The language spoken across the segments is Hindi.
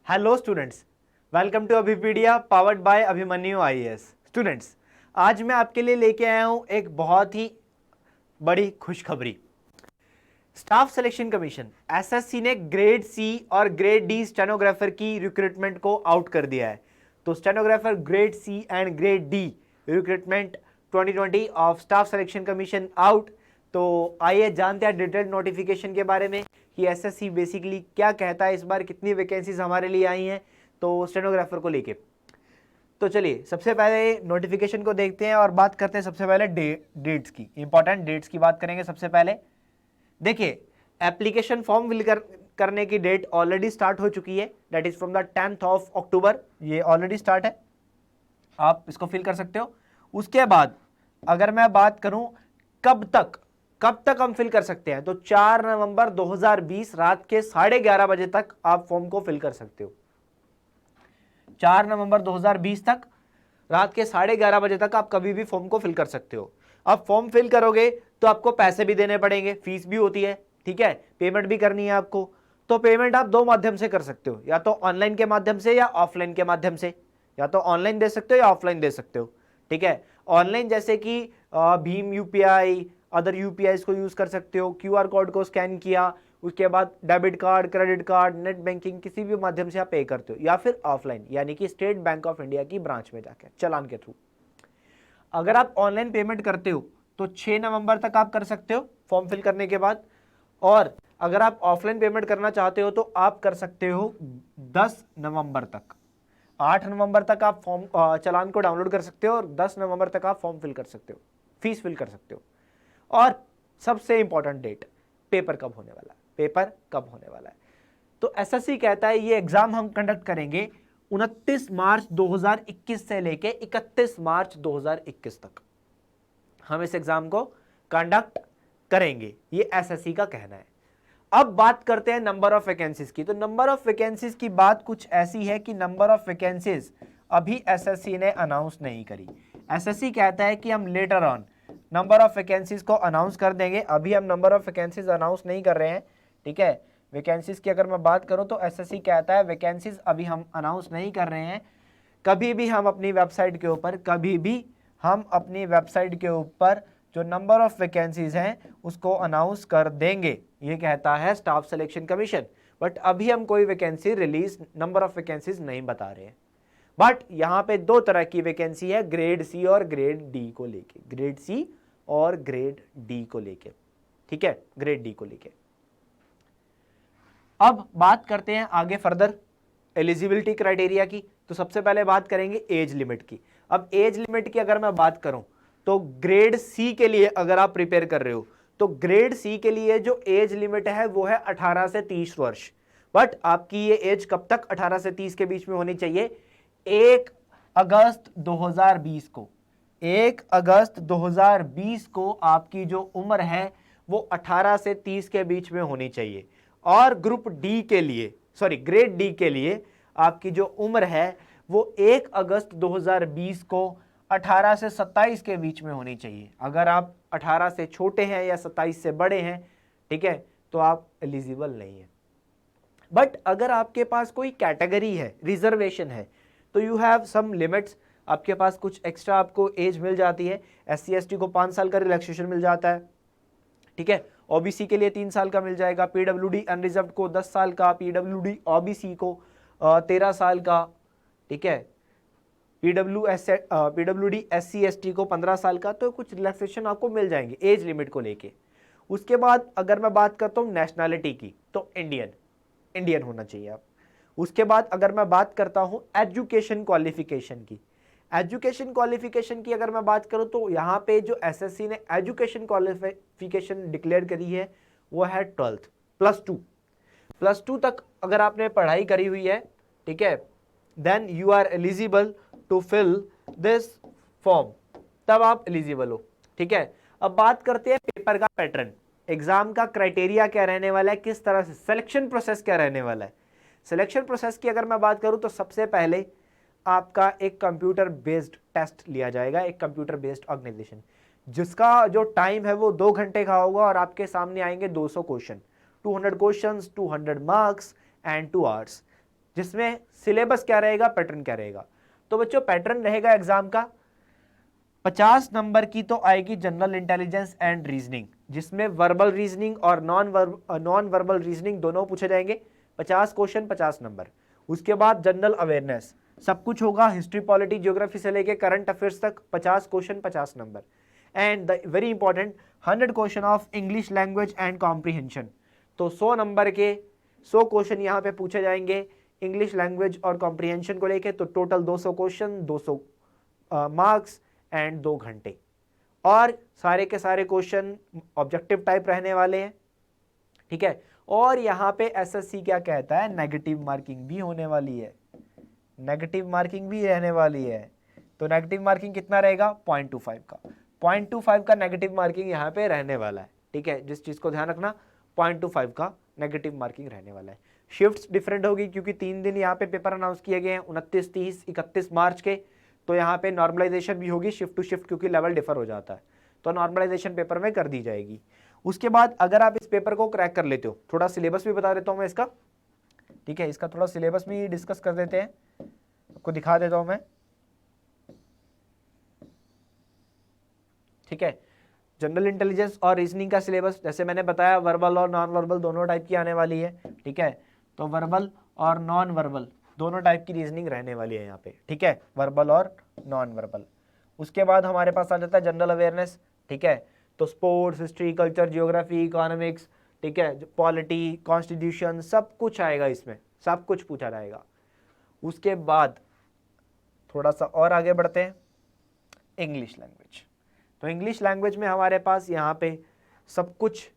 Hello students, welcome to Abhipedia powered by Abhimanyu IAS. Students, आज मैं आपके लिए लेके आया हूं एक बहुत ही बड़ी खुशखबरी। स्टाफ सिलेक्शन कमीशन एसएससी ने ग्रेड सी और ग्रेड डी स्टेनोग्राफर की रिक्रूटमेंट को आउट कर दिया है। तो stenographer grade C and grade D recruitment 2020 of staff selection commission out. तो आइए जानते हैं डिटेल्ड नोटिफिकेशन के बारे में कि एसएससी बेसिकली क्या कहता है, इस बार कितनी वैकेंसीज हमारे लिए आई हैं तो स्टेनोग्राफर को लेके। तो चलिए सबसे पहले नोटिफिकेशन को देखते हैं और बात करते हैं सबसे पहले डेट्स की। इंपॉर्टेंट डेट्स की बात करेंगे सबसे पहले। देखिए, एप्लीकेशन फॉर्म फिल करने की डेट ऑलरेडी स्टार्ट हो चुकी है, that is from the 10th of October. ये ऑलरेडी स्टार्ट है, आप इसको फिल कर सकते हो। उसके बाद अगर मैं बात करूं कब तक हम फिल कर सकते हैं, तो 4 नवंबर 2020 रात के 11:30 बजे तक आप फॉर्म को फिल कर सकते हो। 4 नवंबर 2020 तक रात के 11:30 बजे तक आप कभी भी फॉर्म को फिल कर सकते हो। अब फॉर्म फिल करोगे तो आपको पैसे भी देने पड़ेंगे, फीस भी होती है, ठीक है, पेमेंट भी करनी है आपको। तो पेमेंट आप दो माध्यम से कर सकते हो, या तो ऑनलाइन के माध्यम से या ऑफलाइन के माध्यम से। या तो ऑनलाइन दे सकते हो या ऑफलाइन दे सकते हो, ठीक है। ऑनलाइन जैसे कि भीम यूपीआई, अदर यूपीआई को यूज कर सकते हो। क्यूआर कोड को स्कैन किया, उसके बाद debit card, credit card, net banking, किसी भी माध्यम से आप पे करते हो। या फिर ऑफलाइन यानी कि स्टेट बैंक ऑफ इंडिया की ब्रांच में जाकर चालान के थ्रू। अगर आप ऑनलाइन पेमेंट करते हो तो 6 नवंबर तक आप कर सकते हो फॉर्म फिल करने के बाद। और अगर आप ऑफलाइन पेमेंट करना चाहते हो तो आप कर सकते हो 10 नवंबर तक। 8 नवंबर तक आप फॉर्म चालान को डाउनलोड कर सकते हो और 10 नवंबर तक आप फॉर्म फिल कर सकते हो, फीस फिल कर सकते हो। और सबसे इंपॉर्टेंट डेट, पेपर कब होने वाला है, पेपर कब होने वाला है। तो एसएससी कहता है ये एग्जाम हम कंडक्ट करेंगे 29 मार्च 2021 से लेके 31 मार्च 2021 तक हम इस एग्जाम को कंडक्ट करेंगे, ये एसएससी का कहना है। अब बात करते हैं नंबर ऑफ वैकेंसीज की। तो नंबर ऑफ वैकेंसीज की बात कुछ ऐसी है कि नंबर ऑफ वैकेंसीज अभी एसएससी ने अनाउंस नहीं करी। एसएससी कहता है कि हम later on number of vacancies को अनाउंस कर देंगे, अभी हम नंबर ऑफ वैकेंसीज अनाउंस नहीं कर रहे हैं, ठीक है। वैकेंसीज की अगर मैं बात करूं तो एसएससी कहता है वैकेंसीज अभी हम अनाउंस नहीं कर रहे हैं। कभी भी हम अपनी वेबसाइट के ऊपर जो नंबर ऑफ वैकेंसीज हैं उसको अनाउंस कर देंगे, ये कहता है स्टाफ सिलेक्शन कमीशन। बट अभी हम कोई vacancy release, number of vacancies नहीं बता रहे हैं। बट यहां पे दो तरह की वैकेंसी है, ग्रेड सी और ग्रेड डी को लेके, ग्रेड सी और ग्रेड डी को लेके, ठीक है, ग्रेड डी को लेके। अब बात करते हैं आगे फर्दर एलिजिबिलिटी क्राइटेरिया की। तो सबसे पहले बात करेंगे एज लिमिट की। अब एज लिमिट की अगर मैं बात करूं तो ग्रेड सी के लिए अगर आप प्रिपेयर कर रहे हो तो ग्रेड सी के लिए जो एज लिमिट है वो है 18 से 30 वर्ष। बट आपकी ये एज कब तक 18 से 30 के बीच में होनी चाहिए? 1 अगस्त 2020 को, 1 अगस्त 2020 को आपकी जो उम्र है वो 18 से 30 के बीच में होनी चाहिए। और ग्रुप डी के लिए, सॉरी ग्रेड डी के लिए आपकी जो उम्र है वो 1 अगस्त 2020 को 18 से 27 के बीच में होनी चाहिए। अगर आप 18 से छोटे हैं या 27 से बड़े हैं, ठीक है, तो आप एलिजिबल नहीं है। बट अगर आपके पास कोई कैटेगरी है, रिजर्वेशन है, तो यू हैव सम लिमिट्स, आपके पास कुछ एक्स्ट्रा आपको एज मिल जाती है। SC ST को 5 साल का रिलैक्सेशन मिल जाता है, ठीक है। OBC के लिए 3 साल का मिल जाएगा, PWD अनरिजर्व्ड को 10 साल का, PWD OBC को 13 साल का, ठीक है, PWD SC ST को 15 साल का। तो कुछ रिलैक्सेशन आपको मिल जाएंगे एज लिमिट को लेके। उसके बाद अगर मैं बात करता हूँ नेशनैलिटी की तो इंडियन होना चाहिए आप। उसके बाद अगर मैं बात करता हूँ एजुकेशन क्वालिफिकेशन की, एजुकेशन क्वालिफिकेशन की अगर मैं बात करूं तो यहाँ पे जो एसएससी ने एजुकेशन क्वालिफिकेशन डिक्लेयर करी है वो है 12th प्लस टू तक अगर आपने पढ़ाई करी हुई है, ठीक है, then you are eligible to fill this form, तब आप एलिजिबल हो, ठीक है। अब बात करते हैं पेपर का पैटर्न, एग्जाम का क्राइटेरिया क्या रहने वाला है, किस तरह से सिलेक्शन प्रोसेस क्या रहने वाला है। सिलेक्शन प्रोसेस की अगर मैं बात करूं तो सबसे पहले आपका एक कंप्यूटर बेस्ड टेस्ट लिया जाएगा, एक कंप्यूटर बेस्ड ऑर्गेनाइजेशन, जिसका जो टाइम है वो 2 घंटे का होगा और आपके सामने आएंगे 200 question, 200 questions, 200 marks and 2 hours. जिसमें सिलेबस क्या रहेगा, पैटर्न क्या रहेगा। तो बच्चों पैटर्न रहेगा एग्जाम का 50 नंबर की तो आएगी जनरल इंटेलिजेंस एंड रीजनिंग, जिसमें वर्बल रीजनिंग और नॉन वर्बल रीजनिंग दोनों पूछे जाएंगे। 50 क्वेश्चन 50 नंबर। उसके बाद जनरल अवेयरनेस सब कुछ होगा, हिस्ट्री पॉलिटी ज्योग्राफी से लेके करंट अफेयर्स तक 50 question 50 number. And the very important 100 question of English language and comprehension. तो 100 नंबर के 100 क्वेश्चन यहाँ पे पूछे जाएंगे इंग्लिश लैंग्वेज और कॉम्प्रीहेंशन को लेके। तो टोटल 200 क्वेश्चन, 200 मार्क्स एंड 2 घंटे। और सारे के सारे क्वेश्चन ऑब्जेक्टिव टाइप रहने वाले हैं, ठीक है। और यहाँ पे एसएससी क्या कहता है, नेगेटिव मार्किंग भी होने वाली है, नेगेटिव मार्किंग भी रहने वाली है। तो नेगेटिव मार्किंग कितना रहेगा, 0.25 का, 0.25 का नेगेटिव मार्किंग यहाँ पे रहने वाला है, ठीक है। जिस चीज को ध्यान रखना, 0.25 का नेगेटिव मार्किंग रहने वाला है। शिफ्ट्स डिफरेंट होगी क्योंकि 3 दिन यहाँ पे पेपर अनाउंस किए गए हैं, 29, 30, 31 मार्च के। तो यहाँ पे नॉर्मलाइजेशन भी होगी शिफ्ट टू शिफ्ट, क्योंकि लेवल डिफर हो जाता है, तो नॉर्मलाइजेशन पेपर में कर दी जाएगी। उसके बाद अगर आप इस पेपर को क्रैक कर लेते हो, थोड़ा सिलेबस भी बता देता हूं मैं इसका, ठीक है। इसका थोड़ा सिलेबस भी डिस्कस कर देते हैं, आपको दिखा देता हूं मैं, ठीक है। जनरल इंटेलिजेंस और रीजनिंग का सिलेबस जैसे मैंने बताया वर्बल और नॉन वर्बल दोनों टाइप की आने वाली है, ठीक है। तो वर्बल और नॉन वर्बल दोनों टाइप की रीजनिंग रहने वाली है यहाँ पे, ठीक है, वर्बल और नॉन वर्बल। उसके बाद हमारे पास आ जाता है जनरल अवेयरनेस, ठीक है। तो sports, history, culture, geography, economics, ठीक है, पॉलिटी, कॉन्स्टिट्यूशन, सब कुछ आएगा इसमें, सब कुछ पूछा जाएगा। उसके बाद थोड़ा सा और आगे बढ़ते हैं, इंग्लिश लैंग्वेज। तो इंग्लिश लैंग्वेज में हमारे पास यहाँ पे सब कुछ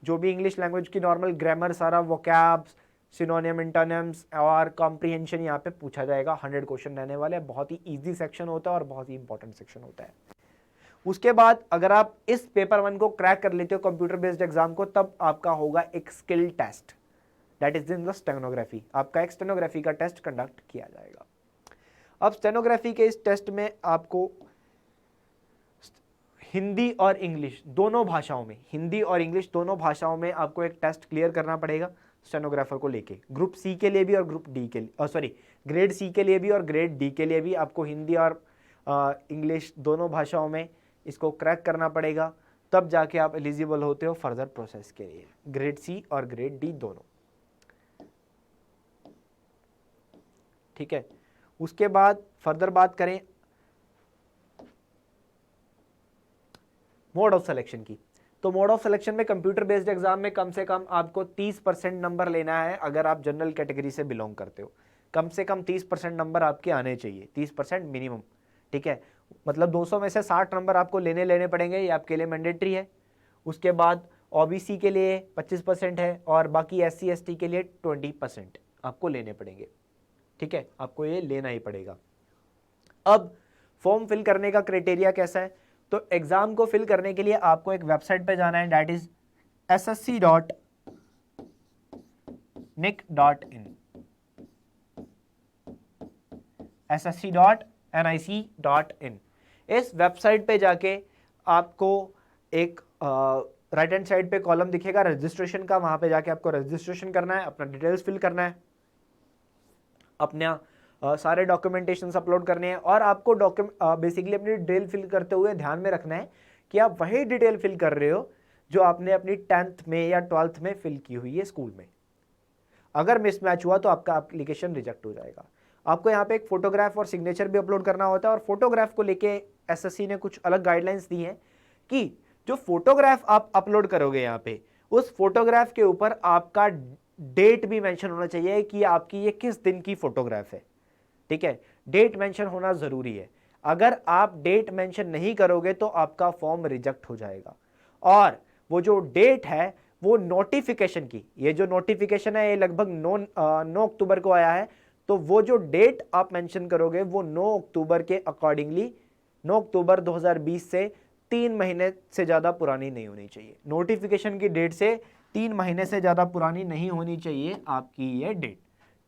जो भी इंग्लिश लैंग्वेज की नॉर्मल ग्रामर, सारा वोकैब्स, सिनोनिम, इंटोनिम्स और कॉम्प्रीहेंशन यहाँ पे पूछा जाएगा। 100 क्वेश्चन रहने वाले हैं, बहुत ही इजी सेक्शन होता है और बहुत ही इंपॉर्टेंट सेक्शन होता है। उसके बाद अगर आप इस पेपर 1 को क्रैक कर लेते हो कंप्यूटर बेस्ड एग्जाम को, तब आपका होगा एक skill test, that is in the stenography. आपका एक स्टेनोग्राफी का टेस्ट कंडक्ट किया जाएगा। अब स्टेनोग्राफी के इस टेस्ट में आपको हिंदी और इंग्लिश दोनों भाषाओं में, हिंदी और इंग्लिश दोनों भाषाओं में आपको एक टेस्ट क्लियर करना पड़ेगा स्टेनोग्राफर को लेके। ग्रुप सी के लिए भी और ग्रुप डी के लिए, सॉरी ग्रेड सी के लिए भी और ग्रेड डी के लिए भी आपको हिंदी और इंग्लिश दोनों भाषाओं में इसको क्रैक करना पड़ेगा, तब जाके आप एलिजिबल होते हो फर्दर प्रोसेस के लिए, ग्रेड सी और ग्रेड डी दोनों, ठीक है। उसके बाद फर्दर बात करें मोड ऑफ सिलेक्शन की, तो मोड ऑफ सिलेक्शन में कंप्यूटर बेस्ड एग्जाम में कम से कम आपको 30% नंबर लेना है। अगर आप जनरल कैटेगरी से बिलोंग करते हो, कम से कम 30% नंबर आपके आने चाहिए, 30% मिनिमम, ठीक है। मतलब 200 में से 60 नंबर आपको लेने पड़ेंगे, ये आपके लिए मैंडेटरी है। उसके बाद ओबीसी के लिए 25% है और बाकी SC ST के लिए 20% आपको लेने पड़ेंगे, ठीक है, आपको ये लेना ही पड़ेगा। अब फॉर्म फिल करने का क्राइटेरिया कैसा है, तो एग्जाम को फिल करने के लिए आपको एक वेबसाइट पे जाना है, दैट इज ssc.nic.in, ssc.nic.in। इस वेबसाइट पे जाके आपको एक राइट हैंड साइड पे कॉलम दिखेगा रजिस्ट्रेशन का, वहां पे जाके आपको रजिस्ट्रेशन करना है, अपना डिटेल्स फिल करना है, अपना सारे डॉक्यूमेंटेशन अपलोड करने हैं। और आपको बेसिकली अपनी डिटेल फिल करते हुए ध्यान में रखना है कि आप वही डिटेल फिल कर रहे हो जो आपने अपनी 10th में या 12th में फिल की हुई है स्कूल में। अगर मिसमैच हुआ तो आपका एप्लीकेशन रिजेक्ट हो जाएगा। आपको यहाँ पे एक फोटोग्राफ और सिग्नेचर भी अपलोड करना होता है, और फोटोग्राफ को लेके एसएससी ने कुछ अलग गाइडलाइंस दी हैं कि जो फोटोग्राफ आप अपलोड करोगे यहाँ पे, उस फोटोग्राफ के ऊपर आपका डेट भी मेंशन होना चाहिए कि आपकी ये किस दिन की फोटोग्राफ है, ठीक है। डेट मेंशन होना जरूरी है। अगर आप डेट मेंशन नहीं करोगे तो आपका फॉर्म रिजेक्ट हो जाएगा। और वो जो डेट है वो नोटिफिकेशन की, ये जो नोटिफिकेशन है ये लगभग 9 अक्टूबर को आया है, तो वो जो डेट आप मेंशन करोगे वो 9 अक्टूबर के अकॉर्डिंगली 9 अक्टूबर 2020 से 3 महीने से ज़्यादा पुरानी नहीं होनी चाहिए। नोटिफिकेशन की डेट से 3 महीने से ज़्यादा पुरानी नहीं होनी चाहिए आपकी ये डेट।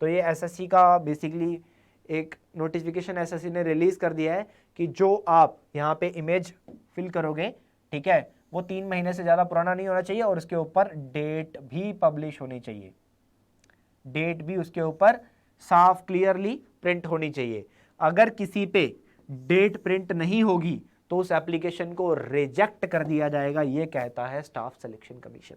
तो ये एसएससी का बेसिकली एक नोटिफिकेशन एसएससी ने रिलीज कर दिया है कि जो आप यहाँ पे इमेज फिल करोगे, ठीक है, वो 3 महीने से ज़्यादा पुराना नहीं होना चाहिए, और उसके ऊपर डेट भी पब्लिश होनी चाहिए, डेट भी उसके ऊपर साफ क्लियरली प्रिंट होनी चाहिए। अगर किसी पे डेट प्रिंट नहीं होगी तो उस एप्लीकेशन को रिजेक्ट कर दिया जाएगा, ये कहता है स्टाफ सिलेक्शन कमीशन।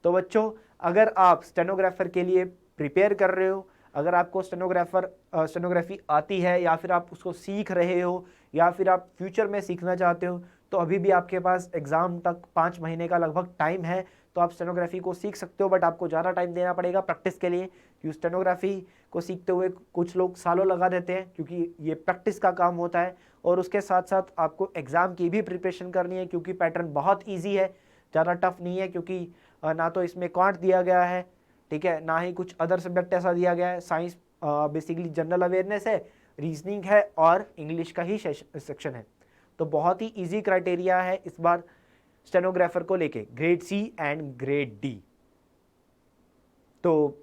तो बच्चों, अगर आप स्टेनोग्राफर के लिए प्रिपेयर कर रहे हो, अगर आपको स्टेनोग्राफी आती है या फिर आप उसको सीख रहे हो या फिर आप फ्यूचर में सीखना चाहते हो, तो अभी भी आपके पास एग्ज़ाम तक 5 महीने का लगभग टाइम है, तो आप स्टेनोग्राफी को सीख सकते हो। बट आपको ज़्यादा टाइम देना पड़ेगा प्रैक्टिस के लिए, क्योंकि स्टेनोग्राफी को सीखते हुए कुछ लोग सालों लगा देते हैं, क्योंकि ये प्रैक्टिस का काम होता है। और उसके साथ साथ आपको एग्ज़ाम की भी प्रिपरेशन करनी है, क्योंकि पैटर्न बहुत ईजी है, ज़्यादा टफ नहीं है, क्योंकि ना तो इसमें क्वांट दिया गया है, ठीक है, ना ही कुछ अदर सब्जेक्ट ऐसा दिया गया है। साइंस बेसिकली जनरल अवेयरनेस है, रीजनिंग है और इंग्लिश का ही सेक्शन है। तो बहुत ही इजी क्राइटेरिया है इस बार स्टेनोग्राफर को लेके, grade C and grade D. तो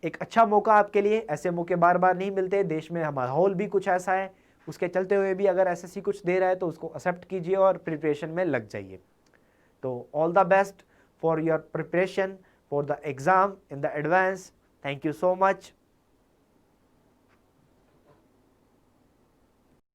एक अच्छा मौका आपके लिए, ऐसे मौके बार बार नहीं मिलते, देश में माहौल भी कुछ ऐसा है, उसके चलते हुए भी अगर एसएससी कुछ दे रहा है तो उसको एक्सेप्ट कीजिए और प्रिपरेशन में लग जाइए। तो all the best for your preparation for the exam in the advance. Thank you so much.